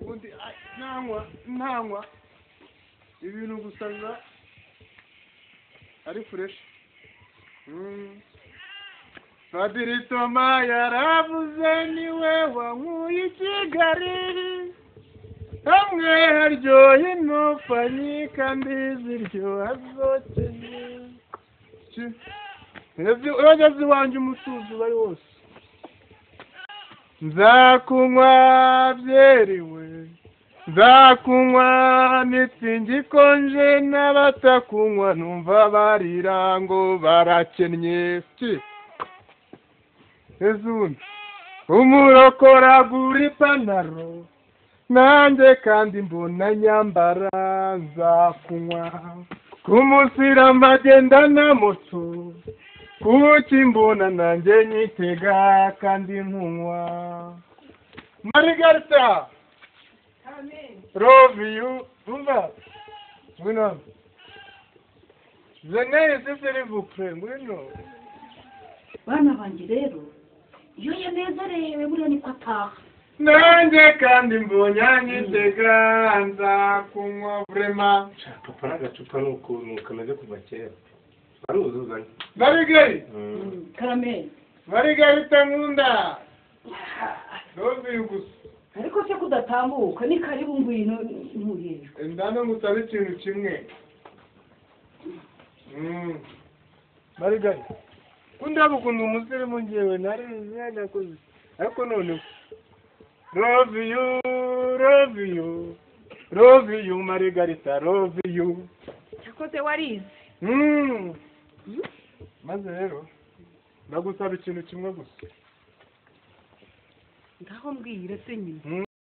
undi ntanywa ibintu gusanga ari fresh. Padiri Toma yaravuze niwe wankuye i Kigali, hamwe haryoha intufanyi kandi ziryoha zokeye. Urageze iwanjye umutuzo bari wose. Nzakunywa byerewe, nzakunywa mitsingi ikonje, n'abatakunywa numva barira ngo barakennye. Ezundi umurokoragura ipantaro, nanjye kandi mbona nyambara. Nzakunywa kumusirama agenda na moto, kuki mbona nanjye nyitega kandi nkunywa. Margarita, love you. Umva, ngwino. Venez ici s'il vous plaît, ngwino. Bana banjye rero, iyo yanezerewe buriya niko ataha. Nanjye kandi mbonye anyitega. Nzakunywa vraiment. Papa n'agacupa n'ukuntu kameze kuva kera. Aruzuzanye. Marigari. Karameli. Margarita nkunda. Love you gusa. Ariko se kudatambuka ni karibu ngwino ntuhejwe. Ndano ngusaba ikintu kimwe. Marigari. Kunda gukunda umusirimu njyewe narakoze. Ariko none love you, love you. Love you Margarita, love you. Yakoze warize. Maze rero ndagusaba ikintu kimwe gusa. Ngaho mbwira se nyine.